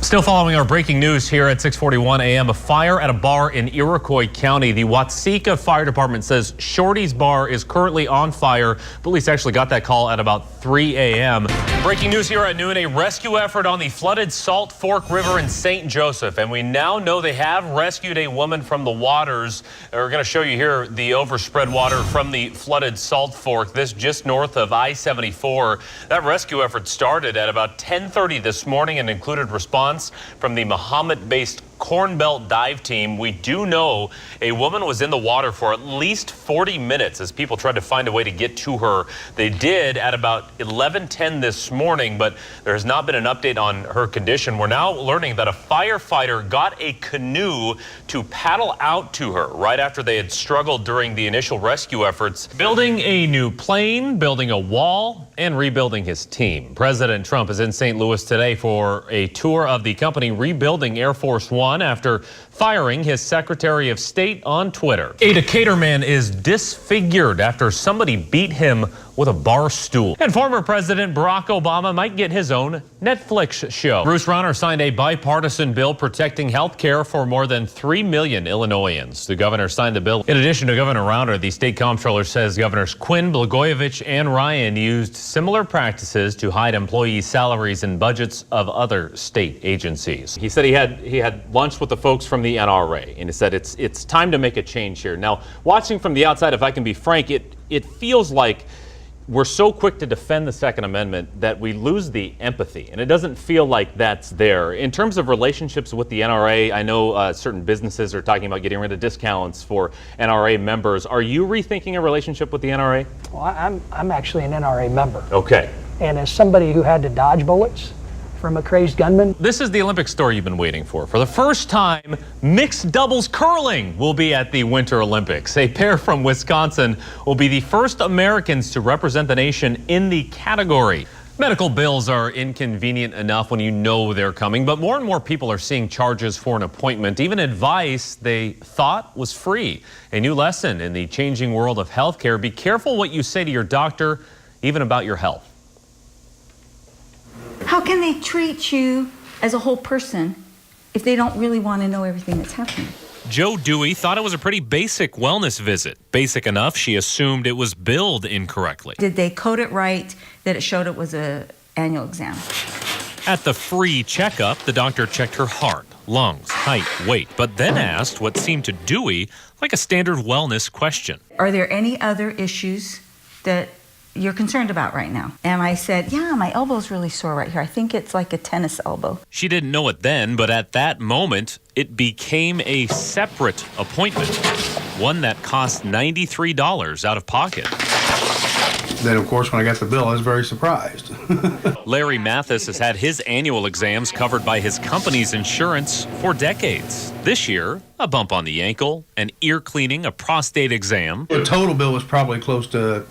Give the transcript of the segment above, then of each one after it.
Still following our breaking news here at 6:41 a.m. A fire at a bar in Iroquois County. The Watseka Fire Department says Shorty's Bar is currently on fire. Police actually got that call at about 3 a.m. Breaking news here at noon. A rescue effort on the flooded Salt Fork River in St. Joseph. And we now know they have rescued a woman from the waters. We're going to show you here the overspread water from the flooded Salt Fork. This just north of I-74. That rescue effort started at about 10:30 this morning and included response from the Mahomet-based Corn Belt dive team. We do know a woman was in the water for at least 40 minutes as people tried to find a way to get to her. They did at about 11:10 this morning, but there has not been an update on her condition. We're now learning that a firefighter got a canoe to paddle out to her right after they had struggled during the initial rescue efforts, building a new plane, building a wall, and rebuilding his team. President Trump is in St. Louis today for a tour of the company rebuilding Air Force One after firing his Secretary of State on Twitter. A Decatur man is disfigured after somebody beat him with a bar stool. And former President Barack Obama might get his own Netflix show. Bruce Rauner signed a bipartisan bill protecting health care for more than 3 million Illinoisans. The governor signed the bill. In addition to Governor Rauner, the state comptroller says Governors Quinn, Blagojevich, and Ryan used similar practices to hide employee salaries and budgets of other state agencies. He said he had lunch with the folks from the NRA, and he said it's time to make a change here. Now, watching from the outside, if I can be frank, it feels like we're so quick to defend the Second Amendment that we lose the empathy, and it doesn't feel like that's there. In terms of relationships with the NRA, I know certain businesses are talking about getting rid of discounts for NRA members. Are you rethinking a relationship with the NRA? Well, I'm actually an NRA member. Okay. And as somebody who had to dodge bullets from a crazed gunman. This is the Olympic story you've been waiting for. For the first time, mixed doubles curling will be at the Winter Olympics. A pair from Wisconsin will be the first Americans to represent the nation in the category. Medical bills are inconvenient enough when you know they're coming, but more and more people are seeing charges for an appointment, even advice they thought was free. A new lesson in the changing world of healthcare: be careful what you say to your doctor, even about your health. How can they treat you as a whole person if they don't really want to know everything that's happening? Joe Dewey thought it was a pretty basic wellness visit. Basic enough, she assumed it was billed incorrectly. Did they code it right that it showed it was an annual exam? At the free checkup, the doctor checked her heart, lungs, height, weight, but then asked what seemed to Dewey like a standard wellness question. Are there any other issues that you're concerned about right now? And I said, yeah, my elbow's really sore right here. I think it's like a tennis elbow. She didn't know it then, but at that moment, it became a separate appointment, one that cost $93 out of pocket. Then, of course, when I got the bill, I was very surprised. Larry Mathis has had his annual exams covered by his company's insurance for decades. This year, a bump on the ankle, an ear cleaning, a prostate exam. The total bill was probably close to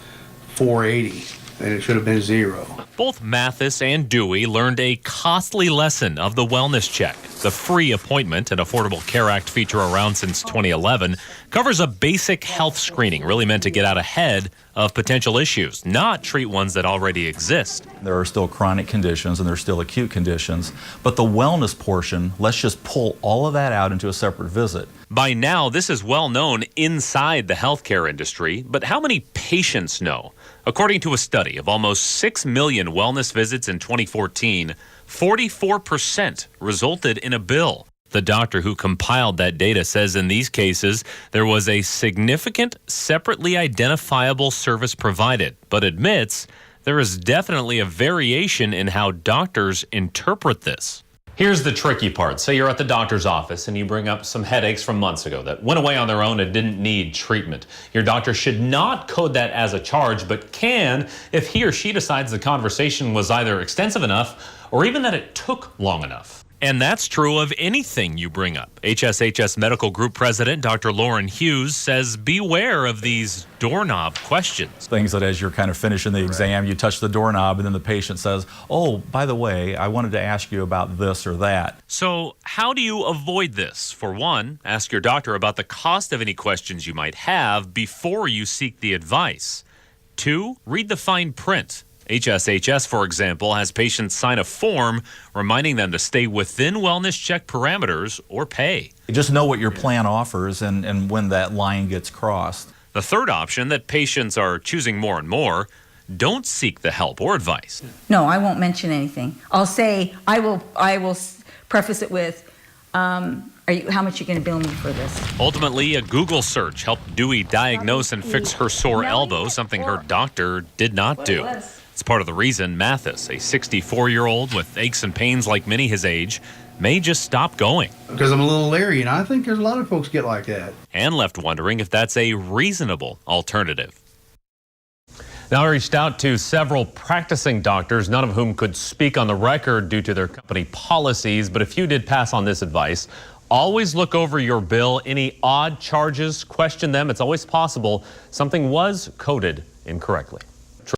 $480, and it should have been $0. Both Mathis and Dewey learned a costly lesson of the wellness check. The free appointment, an Affordable Care Act feature around since 2011, covers a basic health screening, really meant to get out ahead of potential issues, not treat ones that already exist. There are still chronic conditions and there are still acute conditions, but the wellness portion, let's just pull all of that out into a separate visit. By now, this is well known inside the healthcare industry, but how many patients know? According to a study of almost 6 million wellness visits in 2014, 44% resulted in a bill. The doctor who compiled that data says in these cases, there was a significant, separately identifiable service provided, but admits there is definitely a variation in how doctors interpret this. Here's the tricky part. Say you're at the doctor's office and you bring up some headaches from months ago that went away on their own and didn't need treatment. Your doctor should not code that as a charge, but can if he or she decides the conversation was either extensive enough or even that it took long enough. And that's true of anything you bring up. HSHS Medical Group President Dr. Lauren Hughes says beware of these doorknob questions. Things that as you're kind of finishing the exam, you touch the doorknob and then the patient says, oh, by the way, I wanted to ask you about this or that. So how do you avoid this? For one, ask your doctor about the cost of any questions you might have before you seek the advice. 2, read the fine print. HSHS, for example, has patients sign a form reminding them to stay within wellness check parameters or pay. Just know what your plan offers and when that line gets crossed. The third option that patients are choosing more and more: don't seek the help or advice. No, I won't mention anything. I'll say, I will preface it with, how much are you going to bill me for this? Ultimately, a Google search helped Dewey diagnose and fix her sore elbow, something her doctor did not do. It's part of the reason Mathis, a 64-year-old with aches and pains like many his age, may just stop going. Because I'm a little leery, and I think there's a lot of folks get like that. And left wondering if that's a reasonable alternative. Now, I reached out to several practicing doctors, none of whom could speak on the record due to their company policies, but a few did pass on this advice. Always look over your bill. Any odd charges, question them. It's always possible something was coded incorrectly.